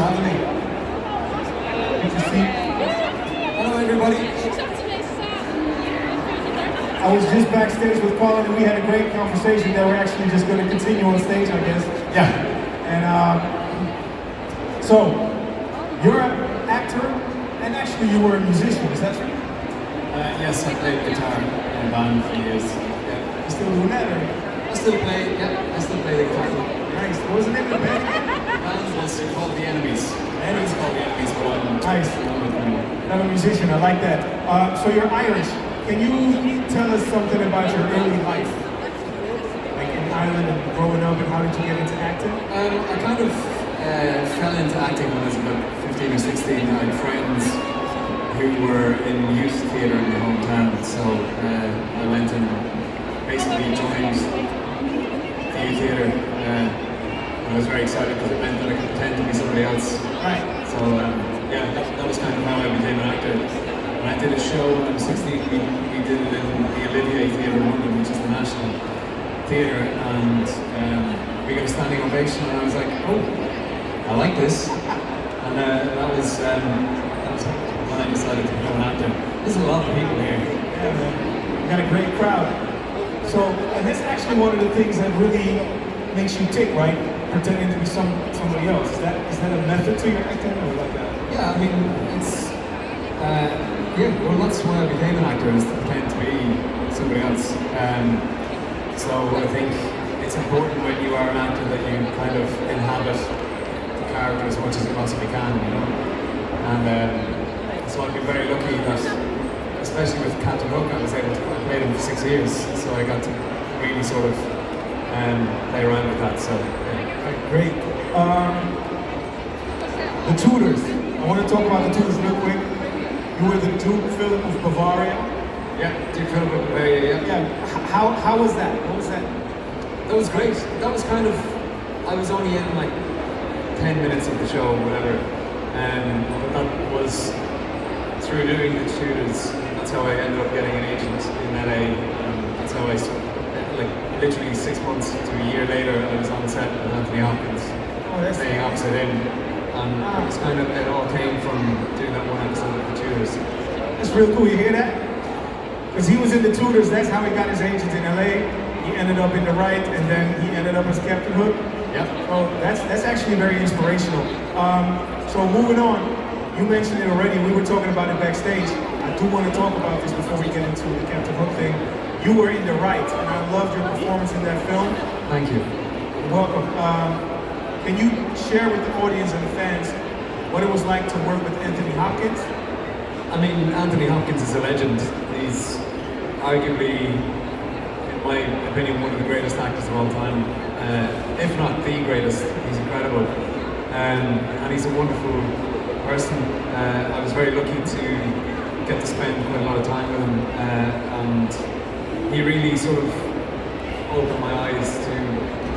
having me. Good to see you. Hello, everybody. I was just backstage with Colin, and we had a great conversation that we're actually just going to continue on stage, I guess. Yeah. And so, you're an actor, and actually you were a musician, is that true? Yes, I played guitar in a band for years. Yeah. You still doing that, or? I still play the guitar. Nice. What was the name of the band? The band was called The Enemies. It's called The Enemies, but I'm Nice. not with them. I'm a musician, I like that. So you're Irish. Can you tell us something about your early life? Like in Ireland and growing up, and how did you get into acting? I kind of fell into acting when I was about 15 or 16. I had friends who were in youth theatre in my hometown, so I went and basically joined the youth theatre. I was very excited because it meant that I could pretend to be somebody else. Right. So yeah, that was kind of how I became an actor. When I did a show when I was 16, we did it in the Olivier Theatre in London, which is the National Theatre, and we got a standing ovation, and I was like, oh, I like this. And that was when I decided to become an actor. There's a lot of people here. Yeah, man. You got a great crowd. So, and this is actually one of the things that really makes you tick, right? Pretending to be somebody else. Is that a method to your acting, or like that? Yeah, I mean, it's well, that's why I became an actor, is to pretend to be somebody else. So I think it's important when you are an actor that you kind of inhabit the character as much as you possibly can, you know. And so I've been very lucky that, especially with Captain Hook, I played him for 6 years, so I got to really sort of play around with that. So yeah. Great. The Tudors. I want to talk about the Tudors real quick. You were the Duke Philip of Bavaria. Yeah, Duke Philip of Bavaria. Yeah. How was that? What was that? That was great. That was kind of, I was only in like 10 minutes of the show, whatever. But that was through doing the Tudors. That's how I ended up getting an agent in LA. That's how I, like, literally 6 months to a year later, I was on set with Anthony Hopkins, playing opposite him. And it's kind of, it all came from doing that one episode of the Tudors. That's real cool. You hear that? Because he was in the Tudors. That's how he got his agent in LA. He ended up in the right, and then he ended up as Captain Hook. Yeah. So that's actually very inspirational. So moving on, you mentioned it already. We were talking about it backstage. I do want to talk about this before we get into the Captain Hook thing. You were in the right, and I loved your performance in that film. Thank you. You're welcome. Can you share with the audience and the fans what it was like to work with Anthony Hopkins? I mean, Anthony Hopkins is a legend. He's arguably, in my opinion, one of the greatest actors of all time. If not the greatest. He's incredible. And he's a wonderful person. I was very lucky to get to spend quite a lot of time with him. And he really sort of opened my eyes to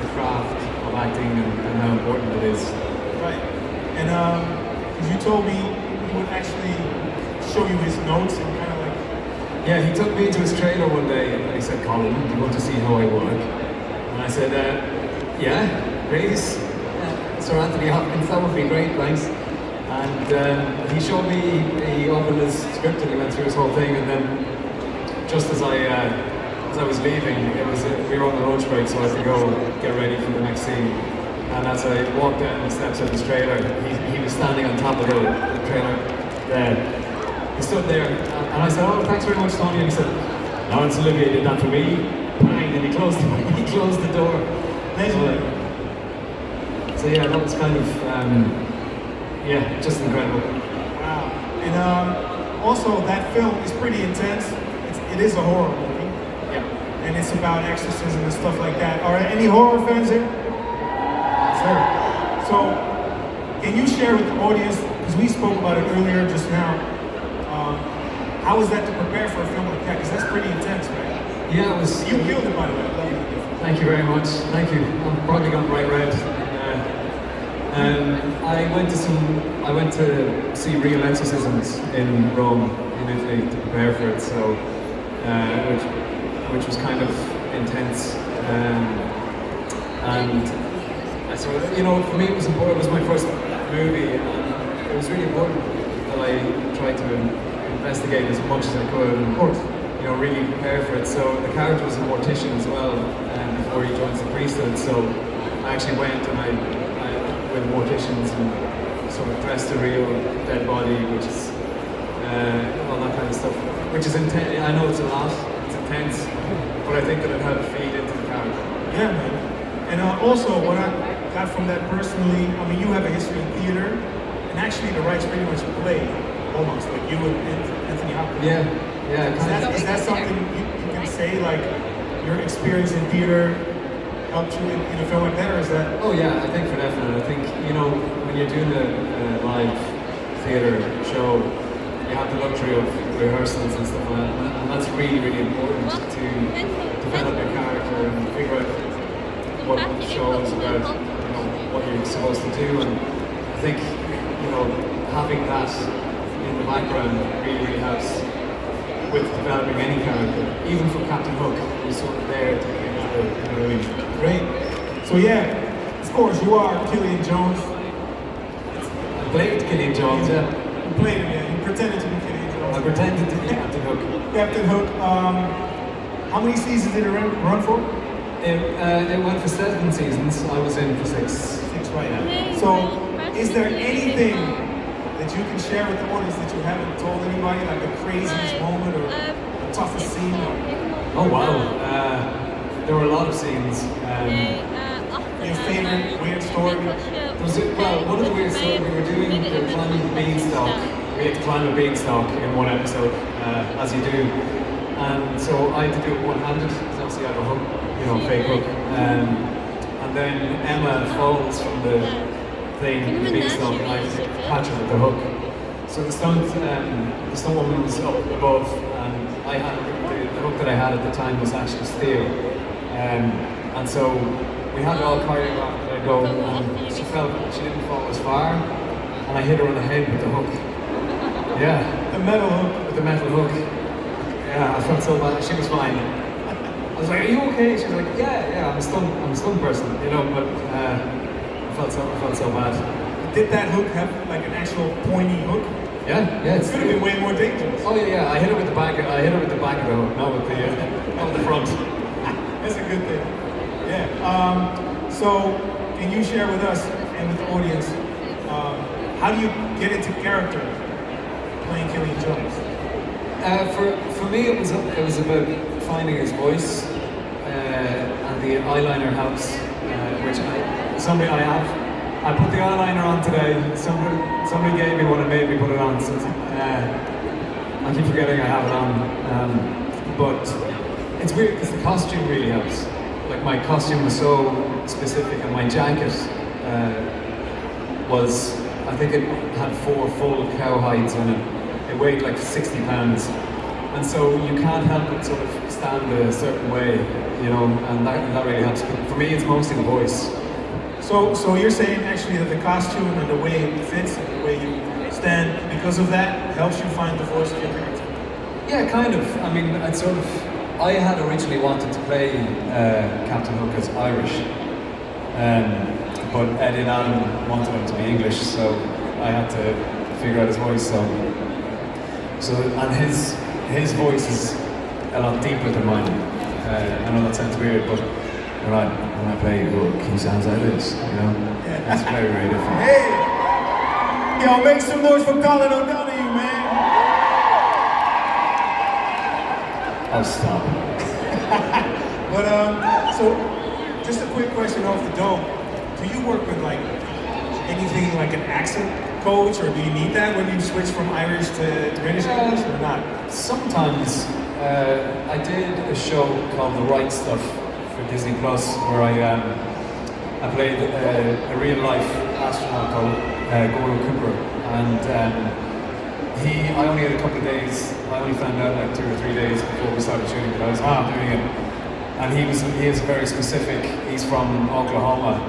the craft of acting and how important it is. Right. And you told me he would actually show you his notes and kind of like... Yeah, he took me to his trailer one day and he said, Colin, do you want to see how I work? And I said, yeah, please. Sir Anthony Hopkins, that would be great, thanks. And he showed me, he opened his script and he went through his whole thing, and then just as I was leaving, we were on the lunch break, so I had to go get ready for the next scene. And as I walked down the steps of his trailer, he was standing on top of the trailer there. He stood there, and I said, oh, thanks very much, Tony. And he said, Laurence Olivier did that for me. Bang, and he closed the door. So yeah, that was kind of, yeah, just incredible. Wow. And also, that film is pretty intense. It is a horror movie. Yeah. And it's about exorcism and stuff like that. Are there any horror fans here? Sure. So, can you share with the audience, because we spoke about it earlier just now, how was that to prepare for a film like that? Because that's pretty intense, right? Yeah, it was. You killed it, by the way. I love it. Thank you very much. Thank you. I've probably gone bright red. I went to see real exorcisms in Rome, in Italy, to prepare for it. So, which was kind of intense. And so, you know, for me it was important. It was my first movie, and it was really important that I tried to investigate as much as I could, and of course, you know, really prepare for it. So the character was a mortician as well, before he joins the priesthood. So I actually went and I with morticians and sort of dressed a real dead body, which is all that kind of stuff, which is intense. I know it's a lot, it's intense, but I think that it helped feed into the character. Yeah, man. And also, what I got from that personally, I mean, you have a history in theater, and actually the rights pretty much play almost like you and Anthony Hopkins. Yeah, yeah. Is that something you can say, like your experience in theater helped you in a film like that, or is that? Oh yeah, I think for definite. I think, you know, when you're doing a live theatre show, you have the luxury of rehearsals and stuff like that, and that's really, really important to develop your character and figure out what the show is about, you know, what you're supposed to do. And I think, you know, having that in the background really, really helps with developing any character, even for Captain Hook, who's sort of there to be able to, you know what I mean? Great. So yeah, of course, you are Kellyanne Jones. I played Kellyanne Jones, yeah. You played it, yeah. You pretended to be Kellyanne Jones. I pretended to be Captain Hook. Captain Hook. How many seasons did it run for? It went for 7 seasons. I was in for 6. 6, right now. So, is there anything that you can share with the audience that you haven't told anybody, like the craziest moment or the toughest scene? Oh wow, there were a lot of scenes. Your favorite weird story? Well, one of the weird stories, we were climbing the beanstalk. We had to climb a beanstalk in one episode, as you do. And so I had to do it one-handed, because obviously I have a hook, you know, fake hook. And then Emma falls from the thing, the beanstalk, and I had to catch her with the hook. So the stunt woman was up above, and I had the hook that I had at the time was actually steel. And so we had it all choreographed to go, and she didn't fall as far, and I hit her on the head with the hook. Yeah. The metal hook? With the metal hook. Yeah, I felt so bad. She was fine. I was like, "Are you okay?" She was like, "Yeah, I'm a stunned person, you know." But I felt so bad. Did that hook have like an actual pointy hook? Yeah. It could have been way more dangerous. Oh yeah. I hit her with the back. I hit her with the back of the hook, not with the front. That's a good thing. Yeah. So, can you share with us and with the audience, how do you get into character playing Kellyanne Jones? For me, it was about finding his voice, and the eyeliner helps, which I have. I put the eyeliner on today. Somebody gave me one and made me put it on. So I keep forgetting I have it on. But it's weird because the costume really helps. Like my costume was so specific, and my jacket was, I think it had 4 full cowhides in it. It weighed like 60 pounds. And so you can't help but sort of stand a certain way, you know, and that really helps. But for me, it's mostly the voice. So you're saying actually that the costume and the way it fits and the way you stand, because of that, helps you find the voice of your character? Yeah, kind of. I mean, I had originally wanted to play Captain Hook as Irish, but Eddie and Adam wanted him to be English, so I had to figure out his voice. And his voice is a lot deeper than mine. I know that sounds weird, but when I play Hook, he sounds like this, you know? Yeah. It's very, very different. Hey! Yo, make some noise for Colin O'Donoghue, man! I'll stop. But, so, just a quick question off the dome. Do you work with, like, anything like an accent coach, or do you need that when you switch from Irish to British English, or not? Sometimes. I did a show called The Right Stuff for Disney Plus, where I played a real-life astronaut called Gordon Cooper, and I only had a couple of days. I only found out like 2 or 3 days before we started shooting that I was doing it. And he is very specific. He's from Oklahoma,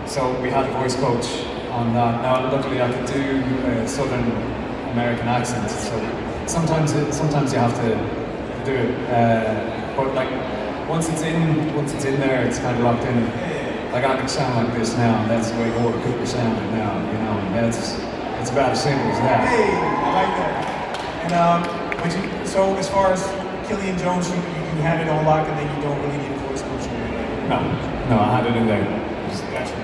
so we had a voice coach on that. Now, luckily, I could do a Southern American accent, so sometimes you have to do it. But like once it's in there, it's kind of locked in. like I can sound like this now, and that's the way Howard Cooper sounded now, you know, and it's about as simple as that. Hey, I like that. And so as far as Kellyanne Jones, you had it on lock, and then you don't really need a voice coach. No, I had it in there. Gotcha.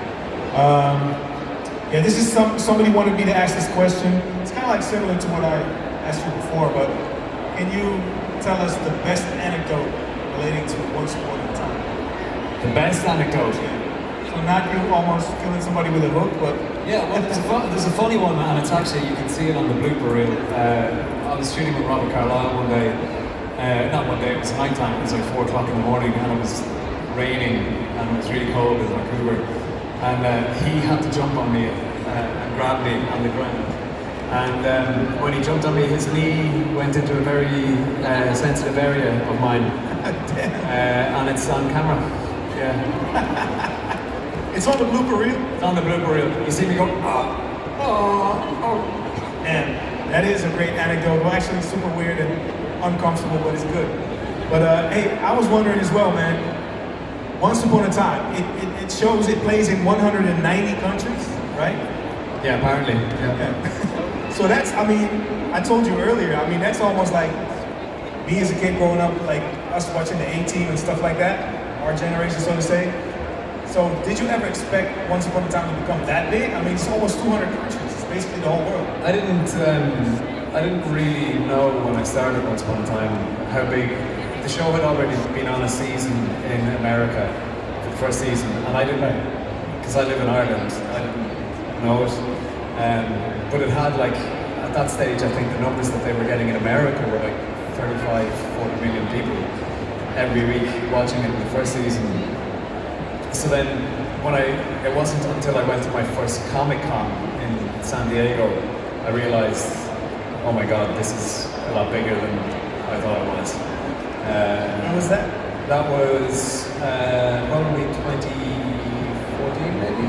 Yeah, this is somebody wanted me to ask this question. It's kind of like similar to what I asked you before, but can you tell us the best anecdote relating to Once Upon a Time? The best anecdote? So not you almost killing somebody with a hook, but... Yeah, well, there's a funny one, and it's actually, you can see it on the blooper reel. I was shooting with Robert Carlyle one day, not one day, it was nighttime, it was like 4 o'clock in the morning, and it was raining, and it was really cold in Vancouver. And he had to jump on me and grab me on the ground. And when he jumped on me, his knee went into a very sensitive area of mine. And it's on camera. Yeah. It's on the blooper reel? It's on the blooper reel. You see me go, And that is a great anecdote. Well, actually, super weird and uncomfortable, but it's good. But hey, I was wondering as well, man. Once Upon a Time, it shows it plays in 190 countries, right? Yeah, apparently. Yeah. So that's, I mean, I told you earlier, I mean, that's almost like me as a kid growing up, like us watching the A-Team and stuff like that, our generation, so to say. So did you ever expect Once Upon a Time to become that big? I mean, it's almost 200 countries, it's basically the whole world. I didn't really know when I started Once Upon a Time how big. The show had already been on a season in America for the first season, and I didn't, because I live in Ireland, I didn't know it. But it had, like, at that stage, I think the numbers that they were getting in America were like 35, 40 million people every week watching it in the first season. So then, it wasn't until I went to my first Comic-Con in San Diego, I realized, oh my God, this is a lot bigger than I thought it was. When was that? That was probably 2014, maybe.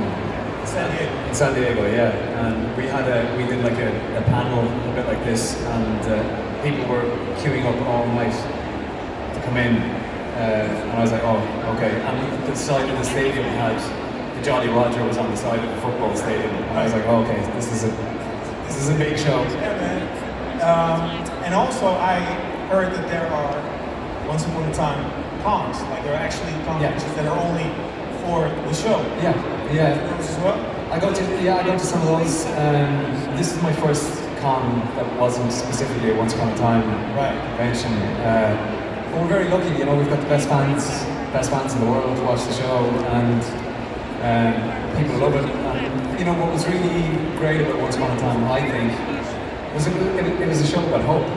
San Diego. In San Diego, yeah. And we did like a panel a bit like this, and people were queuing up all night to come in. And I was like, oh, okay. And the side of the stadium had the Jolly Roger was on the side of the football stadium, and I was like, oh, okay, this is a big show. Yeah, man. And also, I heard that there are Once Upon a Time cons, like there are actually conferences that are only for the show. Yeah. Those as well? I go to some of those. This is my first con that wasn't specifically a Once Upon a Time convention. But we're very lucky, you know, we've got the best fans in the world to watch the show, and people love it. And you know what was really great about Once Upon a Time, I think, was it was a show about hope.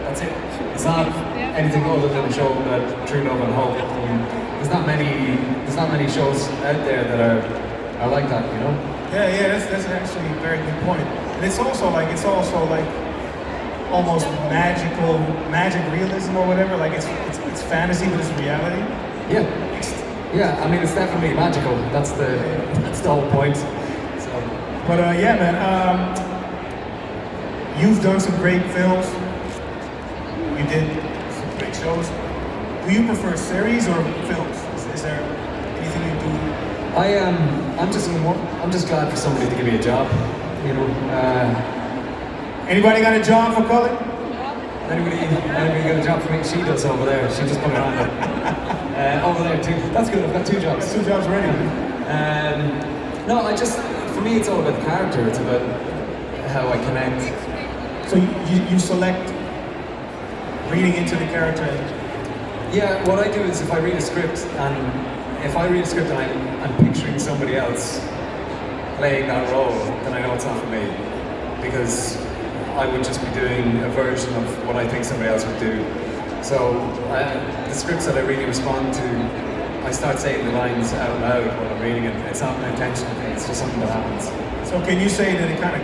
That's it. It's not anything other than a show about true love and hope. There's not many shows out there that are like that, you know. Yeah, that's actually a very good point. And it's also like almost magic realism or whatever. Like it's fantasy, but it's reality. Yeah. I mean, it's definitely magical. That's the whole point. So. But yeah, man. You've done some great films. You did some great shows. Do you prefer series or films? Is there anything you do? I'm just glad for somebody to give me a job. You know. Anybody got a job for Colin? Anybody got a job for me? She does over there. She just put it on there. Over there too. That's good. I've got 2 jobs. 2 jobs ready. No, for me, it's all about the character. It's about how I connect. So you select reading into the character. Yeah, what I do is if I read a script and I'm picturing somebody else playing that role, then I know it's not for me, because I would just be doing a version of what I think somebody else would do. So the scripts that I really respond to, I start saying the lines out loud while I'm reading it. It's not an intentional thing, it's just something that happens. So can you say that it kind of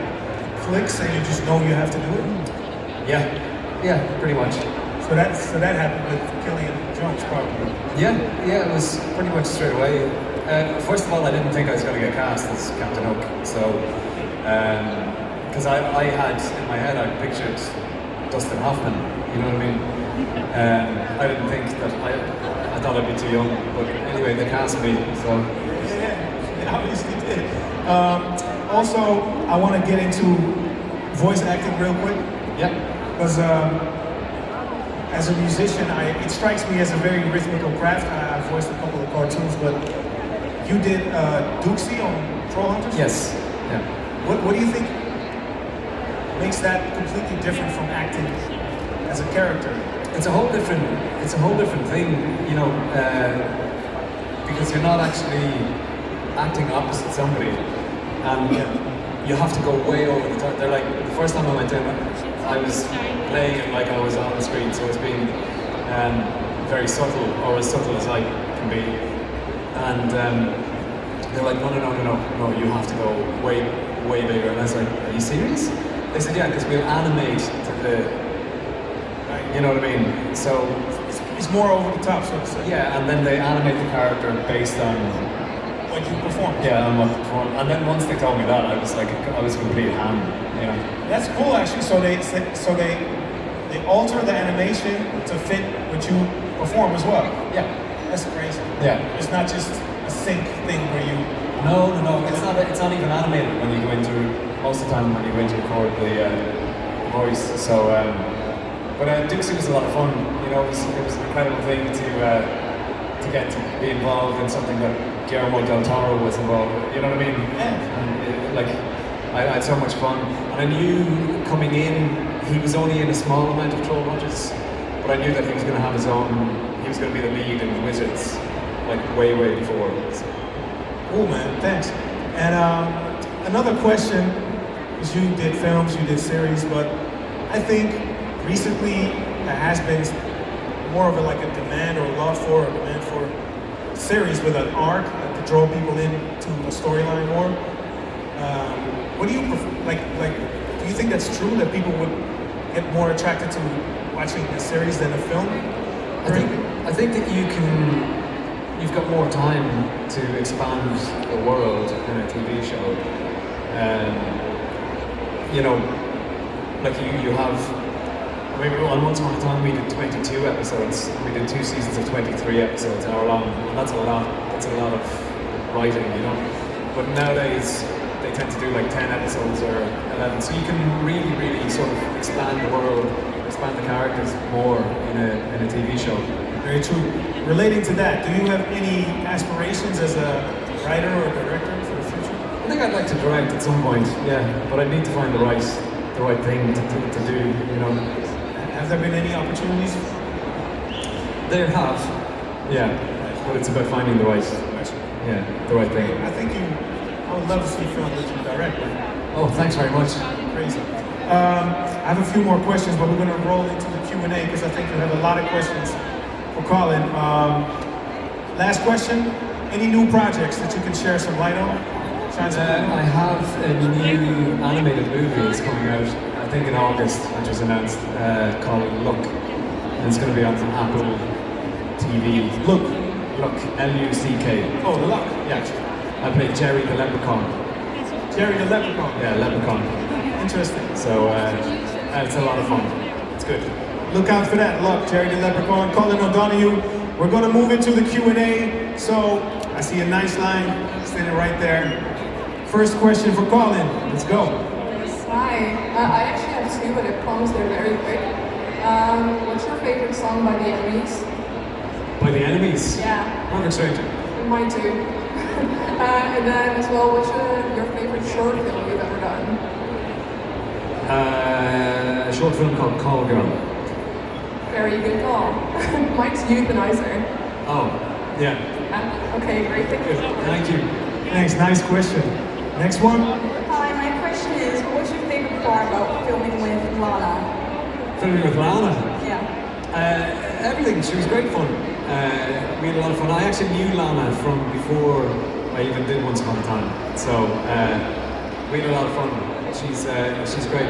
clicks and you just know you have to do it? Yeah, pretty much. So that happened with Kellyanne Jones, probably. Yeah, it was pretty much straight away. First of all, I didn't think I was going to get cast as Captain Hook, so because I had in my head, I pictured Dustin Hoffman, you know what I mean? I didn't think that I thought I'd be too young, but anyway, they cast me, so obviously did. Also, I want to get into voice acting real quick. Yeah. Because as a musician, it strikes me as a very rhythmical craft. I voiced a couple of cartoons, but you did Dooksy on Troll Hunters? Yes. Yeah. What do you think makes that completely different from acting as a character? It's a whole different thing, you know, because you're not actually acting opposite somebody, and you have to go way over the top. They're like, the first time I went in, I was playing it like I was on the screen, so it's been very subtle, or as subtle as I can be. And they're like, no, you have to go way bigger. And I was like, are you serious? They said, yeah, because we'll animate to the, you know what I mean? So it's more over the top, so to say. yeah, and then they animate the character based on What you perform. yeah, on what the perform. And then once they told me that, I was like, I was a complete ham, you know. That's cool, actually. So they alter the animation to fit what you perform as well. Yeah. That's crazy. Yeah. It's not just a sync thing where you. No. It's not even animated when you go into, most of the time when you go into record the voice. So, but Dooksy was a lot of fun. You know, it was an incredible thing to get to be involved in something that Guillermo del Toro was involved with. You know what I mean? Yeah. And I had so much fun. And I knew coming in, he was only in a small amount of Troll Hunters, but I knew that he was going to have his own. He was going to be the lead in the Wizards, like way before. So. Cool, man. Thanks. And another question, because you did films, you did series, but I think recently there has been more of a demand or demand for series with an arc to draw people into a storyline more. What do you prefer? Do you think that's true that people would get more attracted to watching a series than a film? I think that you've got more time to expand the world in a TV show. You know, like you have. I mean, once upon a time we did 22 episodes. We did 2 seasons of 23 episodes, hour long, and that's a lot. That's a lot of writing, you know. But nowadays they tend to do like 10 episodes or 11, so you can really sort of expand the world, expand the characters more in a TV show. Very true. Relating to that, do you have any aspirations as a writer or director for the future? I think I'd like to direct at some point, yeah, but I need to find the right thing to do, you know. Have there been any opportunities? There have, yeah, but it's about finding the right thing. I would love to see a film that you direct. Oh, thanks very much. Crazy. I have a few more questions, but we're going to roll into the Q&A because I think we have a lot of questions for Colin. Last question, any new projects that you can share some light on? I have a new animated movie that's coming out, I think in August, which was announced, called Look. And it's going to be on Apple TV. Look, L-U-C-K. Oh, Luck. Yeah. I played Jerry the Leprechaun. Jerry the Leprechaun. Yeah, Leprechaun. Interesting. So it's a lot of fun. It's good. Look out for that. Luck, Jerry the Leprechaun, Colin O'Donoghue. We're going to move into the Q&A. So I see a nice line standing right there. First question for Colin. Let's go. Hi. I actually have two, but I promise they're very quick. What's your favorite song by the Enemies? By the Enemies? Yeah. Perfect Stranger. Mine too. And then as well, what's your favorite short film you've ever done? A short film called Call Girl. Very good call. Mine's Euthanizer. Oh, yeah. Okay, great. Thank you. Thank you. Thanks. Nice question. Next one. Hi, my question is, what was your favorite part about filming with Lana? Filming with Lana? Yeah. Everything. She was great fun. We had a lot of fun. I actually knew Lana from before I even did Once Upon a Time. So we had a lot of fun. She's great.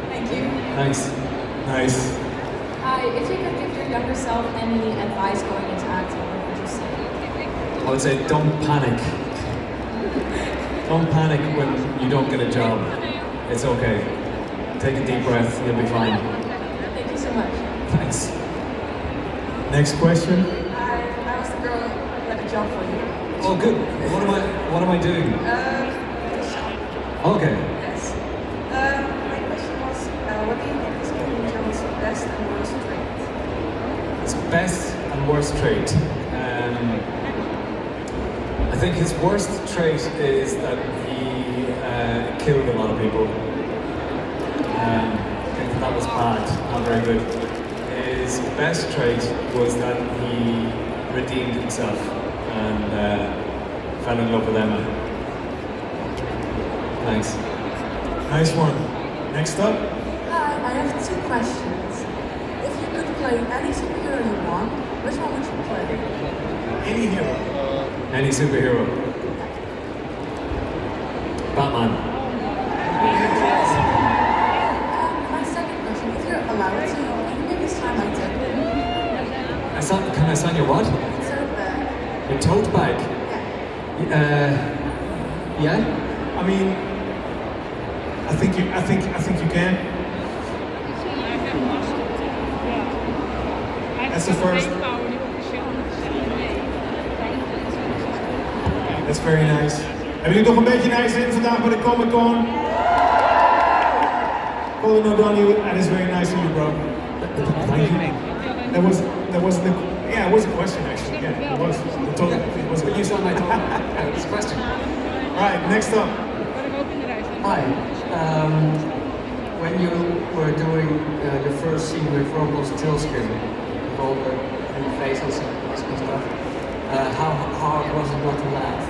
Thank you. Thanks. Nice. Hi, if you could give your younger self any advice going into acting, what would you say? I would say don't panic. Don't panic when you don't get a job. It's okay. Take a deep breath, you'll be fine. Thank you so much. Thanks. Next question. I was the girl that got a job for you. Oh, good. What am I? What am I doing? Okay. Yes. My question was, what do you think is Kevin Jones' best and worst trait? His best and worst trait. I think his worst trait is that he killed a lot of people. I think that was bad, not very good. His best trait was that he redeemed himself and fell in love with Emma. Thanks. Nice one. Next up. Hi, I have two questions. If you could play any superhero you want, which one would you play? Any hero. Any superhero. Batman. My second question, if you're allowed to, can you maybe sign my ticket? Can I sign your what? It's so bad. Your tote bag? Yeah? I mean, I think you can. That's the first. That's very nice. Hebben jullie nog een beetje naar je zin vandaag bij de Comic Con? Colin O'Donoghue, that is very nice of you, bro. Thank you. That was yeah, it was a question actually. Yeah, it was. It was. But you saw my tote bag. It was a question. Right, next up. Hi. When you were doing your first scene with Rumpelstiltskin, with all the faces and stuff, how hard was it not to laugh?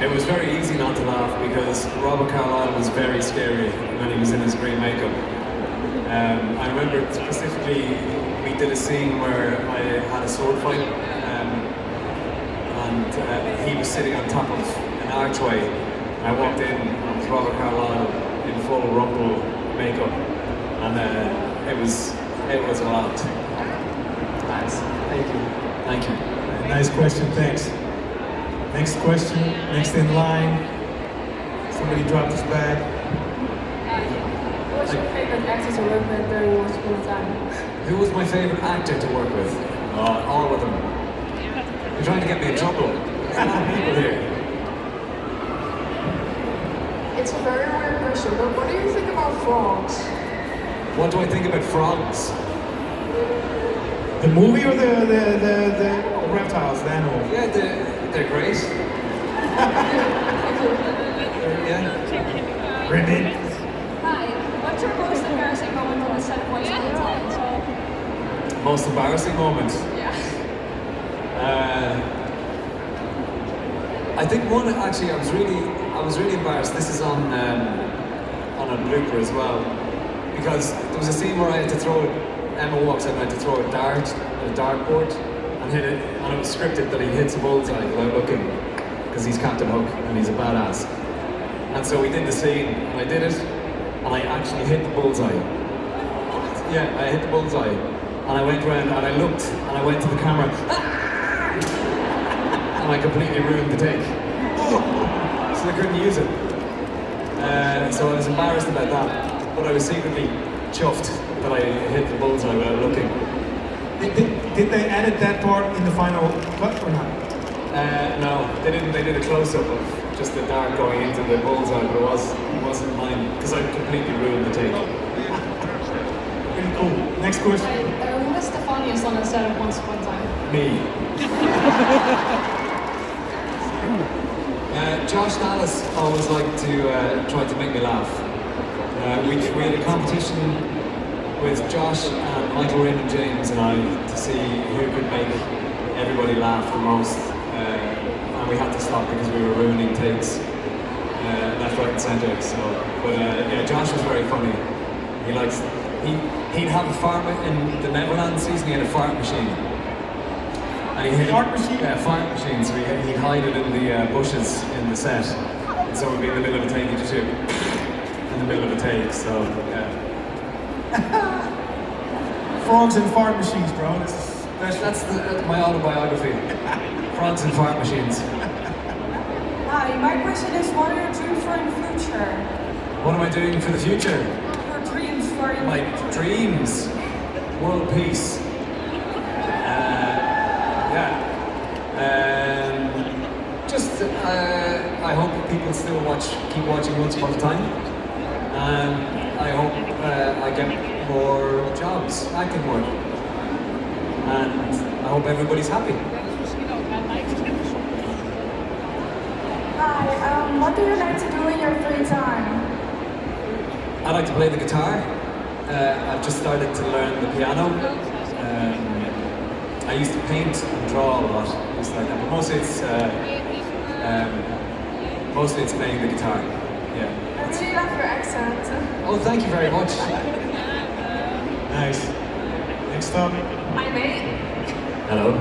It was very easy not to laugh because Robert Carlyle was very scary when he was in his green makeup. I remember specifically we did a scene where I had a sword fight and he was sitting on top of an archway. I walked in with Robert Carlyle in full rumple makeup and it was a lot. Nice. Thank you. Thank you. Nice question, thanks. Next question, next in line. Somebody dropped his bag. What's your favorite actor to work with during Once Upon a Time? Who was my favorite actor to work with? All of them. You're trying to get me in trouble. There's a lot of people here. It's a very weird question, but what do you think about frogs? What do I think about frogs? The movie or the reptiles, the animal? Yeah, they're great. Yeah. Ribbit. Hi, what's your most embarrassing moment on the set of Once Upon a Time? Most embarrassing moment. Yeah. I think one actually I was really embarrassed. This is on a blooper as well, because there was a scene where I had to throw Emma walks out and I had to throw a dartboard and hit it, and it was scripted that he hits a bullseye without looking, because he's Captain Hook and he's a badass. And so we did the scene and I did it and I actually hit the bullseye. Yeah, I hit the bullseye and I went around and I looked and I went to the camera. And I completely ruined the take. So I couldn't use it. So I was embarrassed about that, but I was secretly chuffed that I hit the bullseye without looking. Did they edit that part in the final cut or not? No, they didn't. They did a close-up of just the dart going into the bullseye, but it wasn't mine, because I completely ruined the take. Pretty cool. Next question. Who was the funniest on the set of Once Upon a Time? Me. Josh and Alice always like to try to make me laugh. We had a competition with Josh and Michael Raymond James and I to see who could make everybody laugh the most. And we had to stop because we were ruining takes left, right and centre. So, but yeah, Josh was very funny. He'd have a fart in the Neverland season, he had a fart machine. And he Fart machine? Yeah, fart machine. So he'd hide it in the bushes in the set. And so we'd be in the middle of a take, just in the middle of a take. So yeah. Frogs and fart machines, bro. This is special. That's my autobiography. Frogs and fart machines. Hi, my question is, what are your dreams for in the future? What am I doing for the future? Your dreams for in My the future? dreams. World peace. Yeah. Just will still keep watching Once Upon a Time. I hope I get more jobs, acting work. And I hope everybody's happy. Hi, what do you like to do in your free time? I like to play the guitar. I've just started to learn the piano. I used to paint and draw a lot, things like that. But mostly it's playing the guitar. Yeah. I really love your accent. Oh, thank you very much. Nice. Next up. Hi, mate. Hello.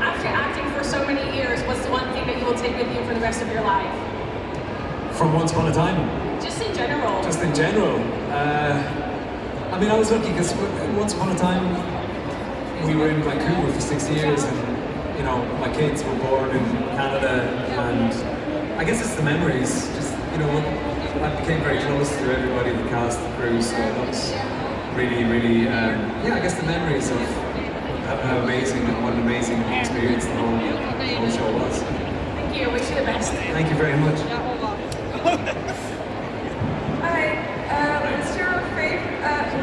After acting for so many years, what's the one thing that you will take with you for the rest of your life? From Once Upon a Time. Just in general. Just in general. I mean, I was lucky because Once Upon a Time we were in Vancouver for 6 years, and you know, my kids were born in Canada, and I guess it's the memories. Just I became very close to everybody, the cast, the crew, so that was really, yeah. I guess the memories of how amazing and what an amazing experience the whole show was. Thank you. Wish you the best. Thank you very much. Hi, what's your favorite,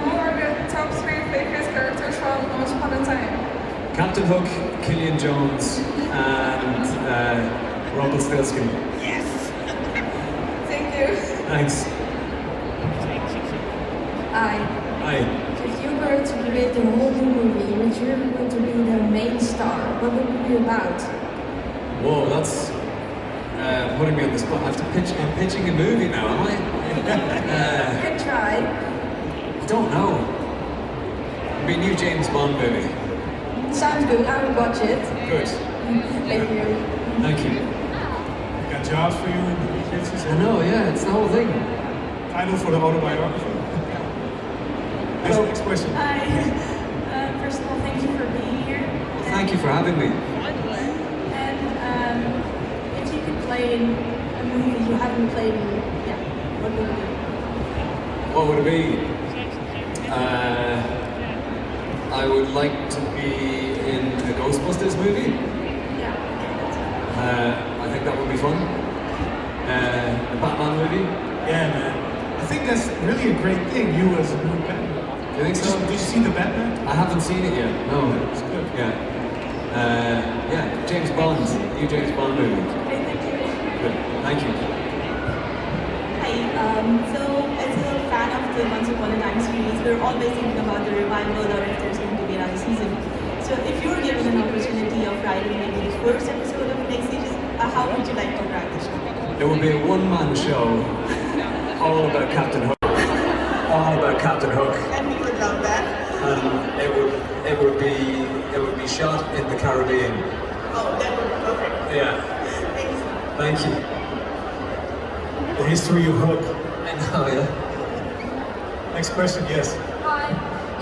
who are the top 3 favorite characters from Once Upon a Time? Captain Hook, Kellyanne Jones, and Rumpelstiltskin. Thank you. Thanks. Hi. Hi. If you were to create a whole new movie in which you're going to be the main star, what would it be about? Whoa, that's putting me on the spot. I have to pitch. I'm pitching a movie now, am I? You can try. I don't know. It'd be a new James Bond movie. Sounds good, I will watch it. Good. Thank you. Thank you. Got jobs for you in the weekends? I know, yeah, it's the whole thing. Title for the autobiography. Next question. Hi. First of all, thank you for being here. Thank you for having me. And if you could play in a movie you haven't played in, yeah, what would it be? What would it be? I would like to be in a Ghostbusters movie. Yeah. I think that would be fun. A Batman movie. Yeah, man. I think that's really a great thing, you as a new Batman. You think so? Did you see the Batman? I haven't seen it yet. No. It's good. Yeah. Yeah. James Bond. New James Bond movie. Okay, thank you. Good. Thank you. Hi. So, as a fan of the Once Upon a Time series, we're always thinking about the revival or if there's going to be another season. So, if you were given an opportunity of writing maybe the first episode of the next season, how would you like to write the show? It would be a one-man show, all about Captain Hook. All about Captain Hook. And we would love that. And it would be shot in the Caribbean. Oh, that would be perfect. Yeah. Thanks. Thank you. The history of Hook. I know, yeah. Next question, yes. Hi.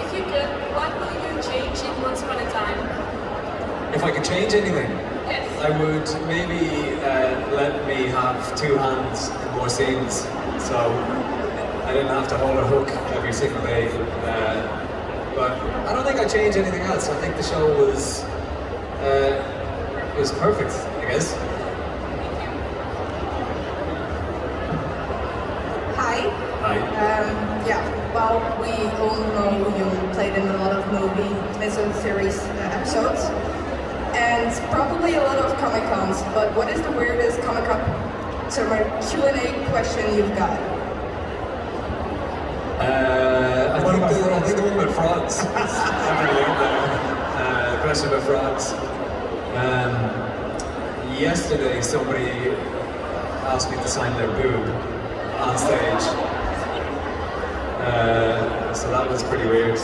If you could, what will you change in Once Upon a Time? If I could change anything, Yes. I would maybe let me have 2 hands in more scenes, so I didn't have to hold a hook every single day. But I don't think I'd change anything else. I think the show was perfect, I guess. Hi. Hi. Yeah, well, we all know you played in a lot of movie series episodes, and probably a lot of Comic-Cons, but what is the weirdest Comic-Con Q&A question you've got? I think the one about frogs. Question about frogs. Yesterday, somebody asked me to sign their boob on stage. So that was pretty weird.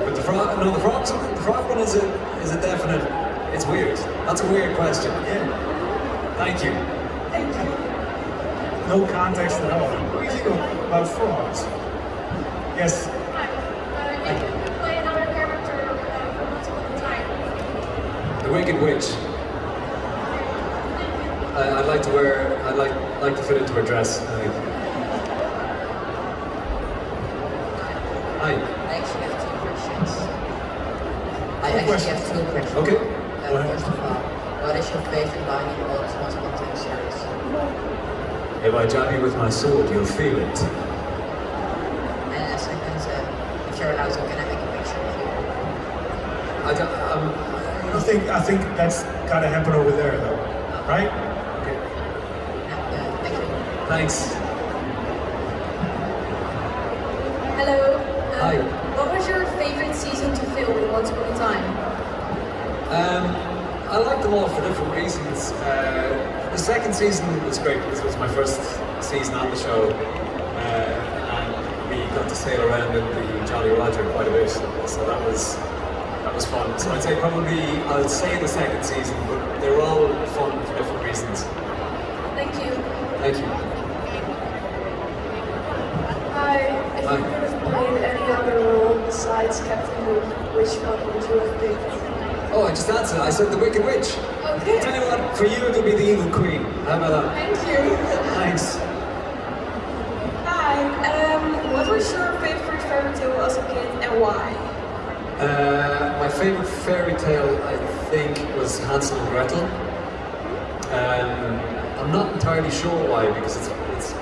But the frog one is a definite. It's weird. That's a weird question. Yeah. Thank you. Thank you. No context at all. What do you think about frogs? Yes. If you could play another character from Once Upon a Time. The Wicked Witch. I'd like to fit into a dress. I think. Hi. I actually have 2 questions. I Two actually questions. have 2 questions. Okay. Go ahead. First of all, what is your favorite line in all the Once Upon a Time series? If I jab you with my sword, you'll feel it. Second, if you're allowed to, can I make a picture of you? I think that's gotta happen over there, though, right? Okay. Thank you. Thanks. Hello. Hi. What was your favorite season to film in Once Upon a Time? I like them all for different reasons. The second season was great because it was my first season on the show, and we got to sail around in the Jolly Roger quite a bit, so that was fun. So I'd say I'll say the second season, but they were all fun for different reasons. Thank you. Thank you. Hi. If you could have played any other role besides Captain Hook, which one would you have picked? Oh, I just answered. I said the Wicked Witch. Okay. Tell you what, for you it'll be the Evil Queen. How about that? Thank you. Thanks. Hi. What was your favorite fairy tale as a kid and why? My favorite fairy tale, I think, was Hansel and Gretel. I'm not entirely sure why, because it's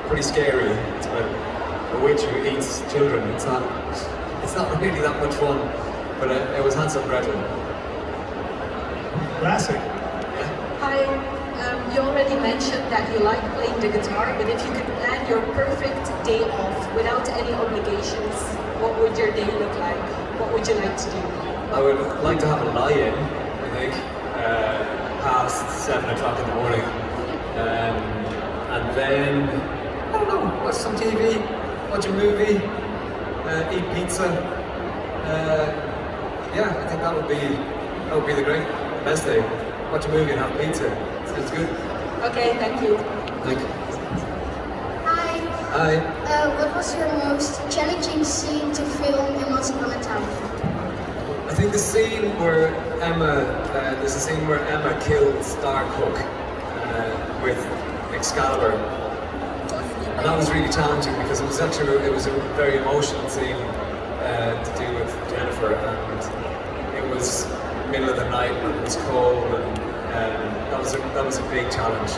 pretty scary. It's about a witch who eats children. It's not really that much fun, but it was Hansel and Gretel. Classic. Hi. You already mentioned that you like playing the guitar, but if you could plan your perfect day off without any obligations, what would your day look like? What would you like to do? I would like to have a lie-in, I think, past 7 o'clock in the morning. And then, I don't know, watch some TV, watch a movie, eat pizza. Yeah, I think that would be the best day. Watch a movie and have pizza. Sounds good. Okay, thank you. Thank you. Hi. Hi. What was your most challenging scene to film in Once Upon a Time? I think the scene where there's a scene where Emma kills Starkhook with Excalibur. And that was really challenging because it was a very emotional scene to do with Jennifer, and it was middle of the night and it was cold, and that was a big challenge.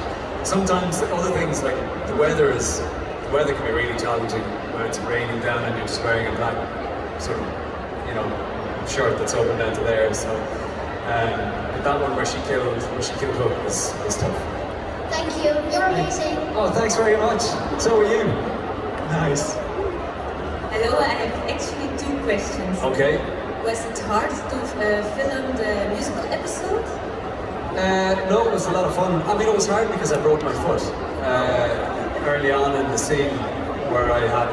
Sometimes other things like the weather can be really challenging when it's raining down and you're just wearing a black sort of, shirt that's open down to there. So but that one where she killed Hook was tough. Thank you. You're amazing. Oh, thanks very much. So are you. Nice. Hello, I have actually 2 questions. Okay. Was it hard to film the musical episode? No, it was a lot of fun. I mean, it was hard because I broke my foot early on in the scene where I had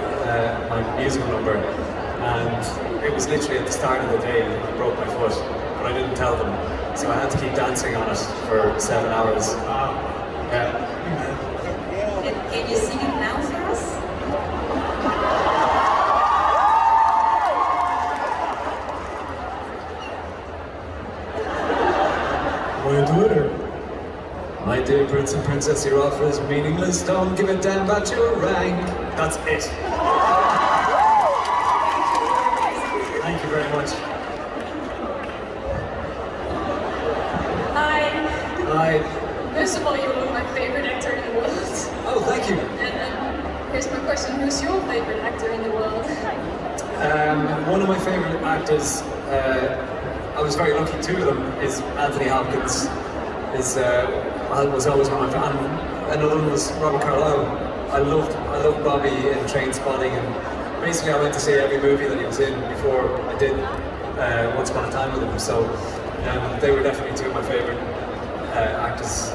my musical number, and it was literally at the start of the day I broke my foot, but I didn't tell them, so I had to keep dancing on it for 7 hours. Yeah. Can you sing it now for us? Want to do it, or? My dear prince and princess, your offer is meaningless. Don't give a damn about your rank. That's it. Thank you very much. Hi. Hi. First of all, you are my favorite actor in the world. Oh, thank you. And here's my question: who's your favorite actor in the world? One of my favorite actors, I was very lucky, 2 of them, is Anthony Hopkins. Was always one of my favorites. Another one was Robert Carlyle. I loved Robbie in Trainspotting, and basically I went to see every movie that he was in before I did Once Upon a Time with him. So they were definitely 2 of my favorite actors.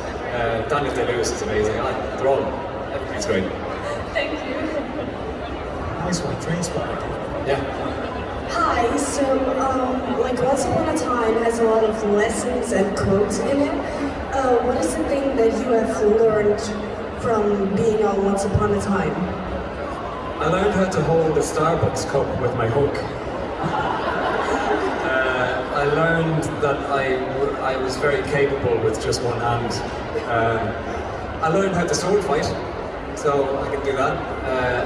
Daniel Day-Lewis is amazing. Everybody's great. Thank you. Nice one, Trainspotting. Yeah. Hi, so Once Upon a Time has a lot of lessons and quotes in it. What is the thing that you have learned from being on Once Upon a Time? I learned how to hold a Starbucks cup with my hook. I learned that I was very capable with just one hand. I learned how to sword fight, so I can do that.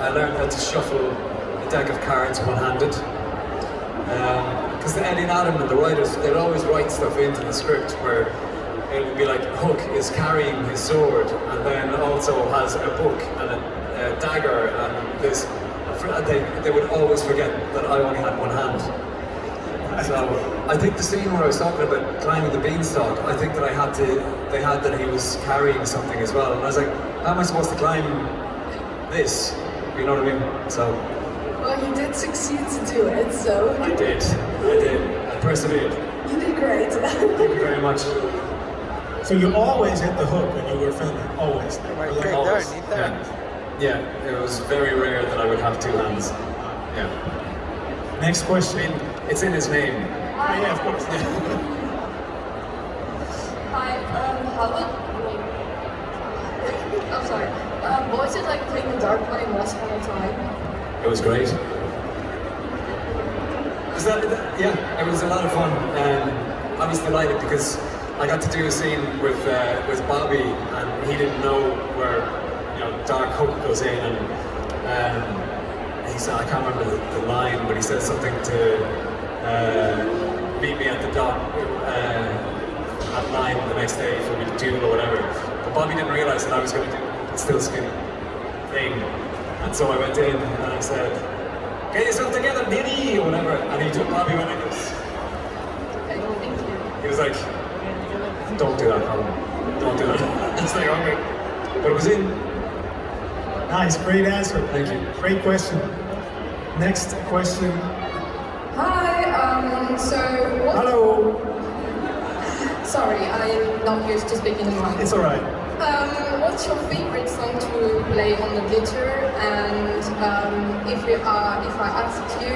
I learned how to shuffle a deck of cards one-handed. Because Eddie and Adam and the writers, they'd always write stuff into the script where it would be like Hook is carrying his sword and then also has a book and a dagger and this. They would always forget that I only had one hand. So I think the scene where I was talking about climbing the beanstalk, I think that they had that he was carrying something as well. And I was like, how am I supposed to climb this? You know what I mean? So. Well, you did succeed to do it, so. I did. I persevered. You did great. Thank you very much. So you always hit the hook when you were filming? Always? Always. Yeah, it was very rare that I would have two hands. Yeah. Next question. It's in his name. Yeah, of course. Hi, how would... I'm sorry. What was it like playing the dark playing Once Upon a Time? It was great. Yeah, it was a lot of fun. I was delighted because I got to do a scene with Bobby, and he didn't know where Dark Hook goes in, and he said, I can't remember the line, but he said something to meet me at the dock at 9 the next day for me to do or whatever. But Bobby didn't realise that I was going to do the still skin thing, and so I went in and I said, get yourself together, Nini, or whatever, and he took Bobby when I was. He was like, don't do that, Colin. Don't do that. It's like, okay. But it was in. Nice, great answer. Thank you. Great question. Next question. Hi, so what... Hello. Sorry, I'm not used to speaking in mic. It's alright. What's your favorite song to play on the guitar? And if I asked you,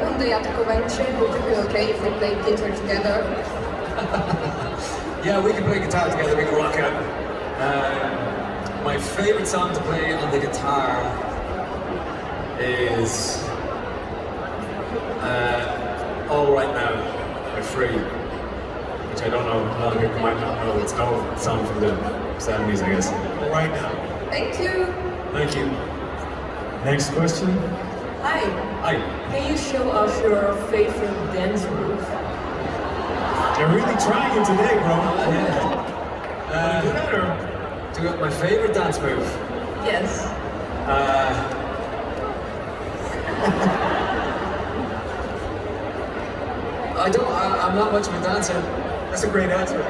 one day at the convention, would you be okay if we played guitar together? Yeah, we can play guitar together, we can rock out. My favorite song to play on the guitar is All Right Now by Free, which I don't know, a lot of people might not know. It's an old song from the 70s, I guess. All Right Now. Thank you. Thank you. Next question. Hi. Hi. Can you show us your favorite dance move? You're really trying it today, bro. Yeah. Do my favorite dance move? Yes. I'm not much of a dancer. That's a great answer.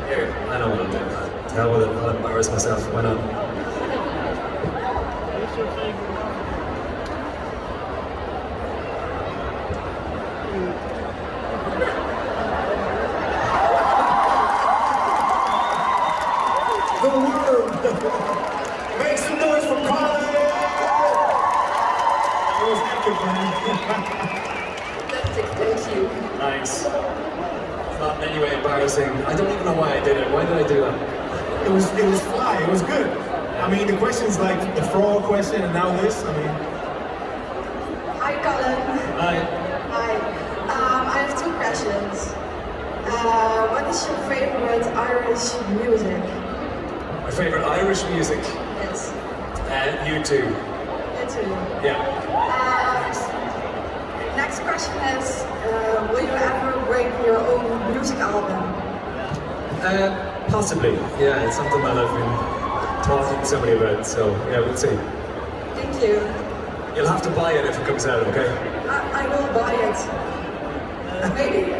Here, I know what I'll do. To hell with it, I'll embarrass myself. Why not? The world. Make some noise for Colin. That was epic, man. Thank you. Nice. It's not in any way embarrassing. I don't even know why I did it. Why did I do that? It was fly. It was good. I mean, the questions like the frog question and now this. I mean. Hi, Colin. Hi. Hi. I have two questions. What is your favorite Irish music? My favorite Irish music? Yes. U2. U2. Yeah. Next question is, will you ever bring your own music album? Possibly. Yeah, it's something that I've been talking to somebody about, so yeah, we'll see. Thank you. You'll have to buy it if it comes out, okay? I will buy it. Maybe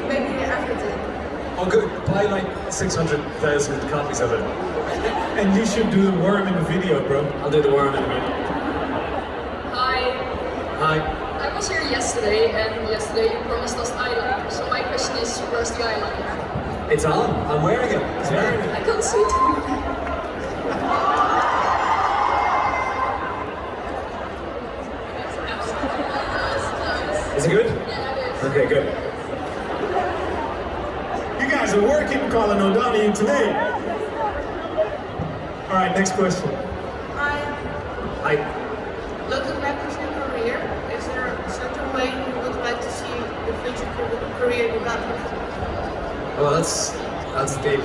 everything. Oh good, buy like 600,000 copies of it. And you should do the worm in the video, bro. I'll do the worm in a minute. Hi. Hi. I was here yesterday, and yesterday you promised us eyeliner. So my question is, where's the eyeliner? It's on. I'm wearing it. I can't see it. Is it good? Yeah, it is. Okay, good. You guys are working, Colin O'Donoghue, today. All right, next question. Hi. Hi. Looking back at your career, is there a certain way you would like to see your future career develop? Well, that's deep.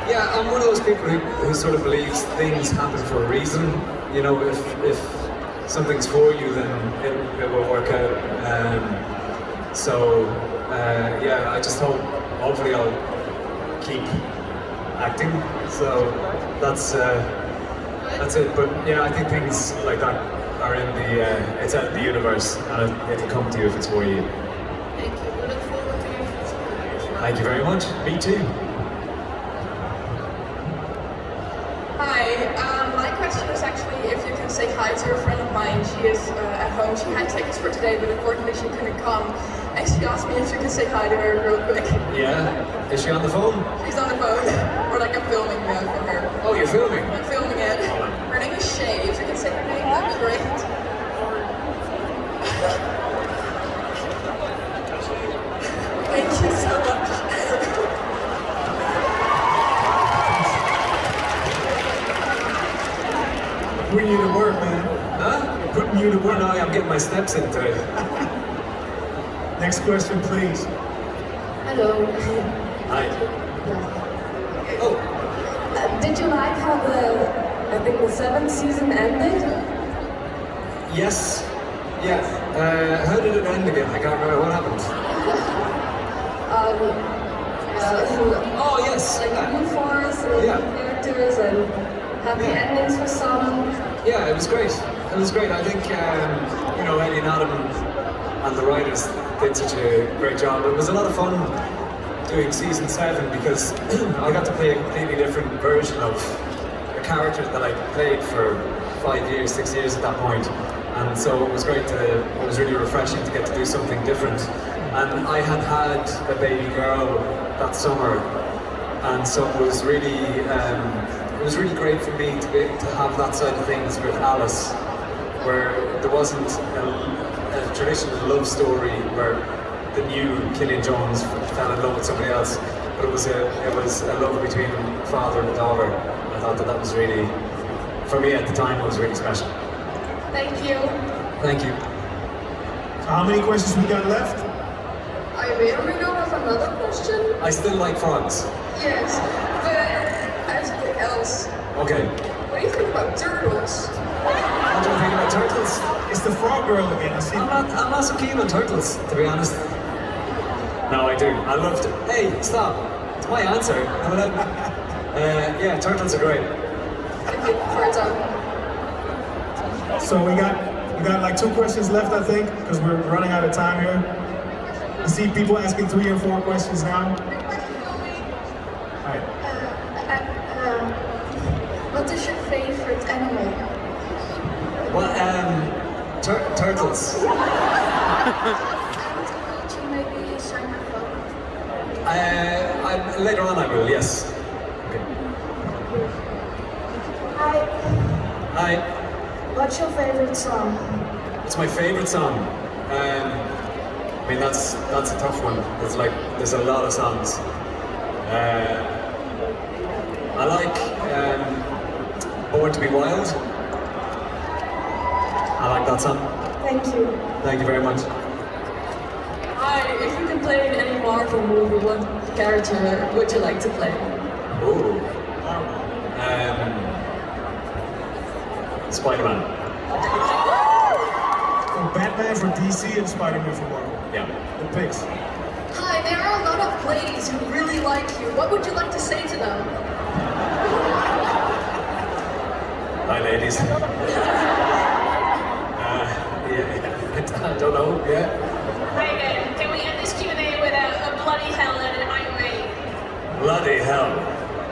Yeah, I'm one of those people who sort of believes things happen for a reason. You know, if something's for you, then it will work out. So yeah, I just hope, hopefully I'll keep acting. So that's it. But yeah, I think things like that are in the, it's out in the universe, and it'll come to you if it's for you. Thank you. We look forward to your future. Thank you very much. Me too. Hi, my question is actually if you can say hi to a friend of mine. She is at home. She had tickets for today, but unfortunately she couldn't come. And she asked me if you could say hi to her real quick. Yeah? Is she on the phone? She's on the phone. Or like I'm filming for her. Oh, you're filming? I'm filming it. Her name is Shay. If you can say her name, that'd be great. Thank you so much. Putting you to work, man. Huh? Putting you to work. No, I'm getting my steps into it. Next question, please. Hello. Hi. Oh. Did you like how I think the 7th season ended? Yes. Yeah. How did it end again? I can't remember what happened. Oh, yes. Like new force and new characters and happy endings for some. Yeah, it was great. It was great. I think, you know, Eddie and Adam and the writers did such a great job. It was a lot of fun doing season 7 because I got to play a completely different version of a character that I played for 5 years, 6 years at that point. And so it was great it was really refreshing to get to do something different. And I had a baby girl that summer, and so it was really great for me to be able to have that side of things with Alice, where there wasn't a traditional love story where the new Kellyanne Jones fell in love with somebody else, but it was a love between father and daughter. I thought that was really, for me at the time, it was really special. Thank you. Thank you. So how many questions we got left? I really don't have another question. I still like frogs. Yes, but as something else. Okay. What do you think about turtles? What do you think about turtles? It's the frog girl again. I'm not so keen on turtles, to be honest. No, I do. I loved it. Hey, stop. It's my answer. Yeah, turtles are great. Thank you for your time. So we got like 2 questions left, I think, because we're running out of time here. I see people asking 3 or 4 questions now. Alright. What is your favorite animal? Well, turtles. Could you maybe sign my phone? Later on I will, yes. Okay. Hi. Hi. What's your favorite song? What's my favorite song? I mean, that's a tough one. There's a lot of songs. I like Born to be Wild. I like that song. Thank you. Thank you very much. Hi, if you could play in any Marvel movie, what character would you like to play? Ooh. Spider-Man. So Batman for DC and Spider-Man for Marvel. Yeah. The picks. Hi, there are a lot of ladies who really like you. What would you like to say to them? Hi, ladies. I don't know. Yeah. Hi again. Can we end this Q&A with a bloody hell and an I'm mate? Bloody hell.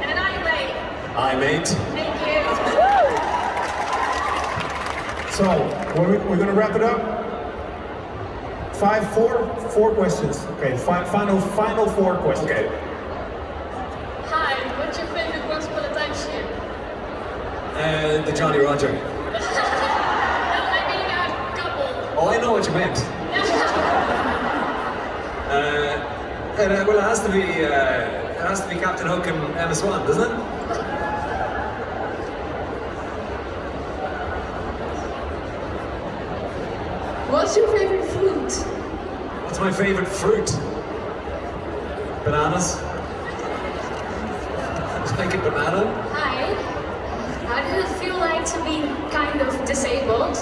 And an I'm mate. Hi, mate. Thank you. So we're gonna wrap it up. 4 questions. Okay, final 4 questions. Okay. Hi, what's your favorite Once Upon a Time ship? The Jolly Roger. No, I mean a couple. Oh, I know what you meant. Well, it has to be Captain Hook and Emma Swan, doesn't it? What's your favorite fruit? What's my favorite fruit? Bananas. Like a banana. Hi. How did it feel like to be kind of disabled?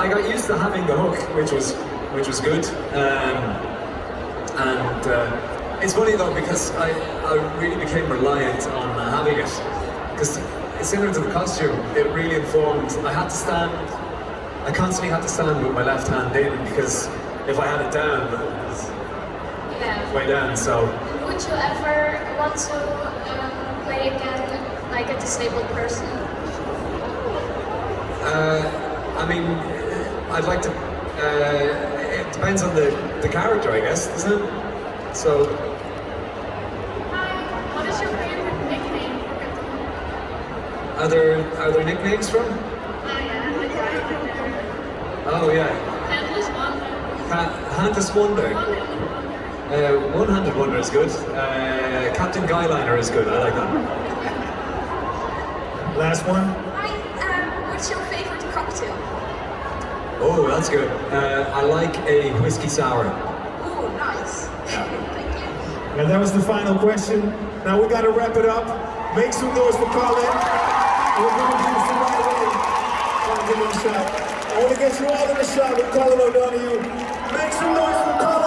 I got used to having the hook, which was good. It's funny though because I really became reliant on having it because it's similar to the costume. It really informed. I constantly had to stand with my left hand in because if I had it down, it was way down. So. Would you ever want to play again like a disabled person? I mean, I'd like to. It depends on the character, I guess, doesn't it? So. Hi, what is your favorite nickname? Are there nicknames from? Oh yeah. Handless Wonder. Handless Wonder. One-handed wonder is good. Captain Guyliner is good. I like that. Last one. Hi, what's your favorite cocktail? Oh, that's good. I like a whiskey sour. Oh, nice. Thank you. And that was the final question. Now we got to wrap it up. Make some noise for Colin. We're going to do this the right way. Come give him a shot. I want to get you all in a shot with Colin O'Donoghue. Make some noise for Colin.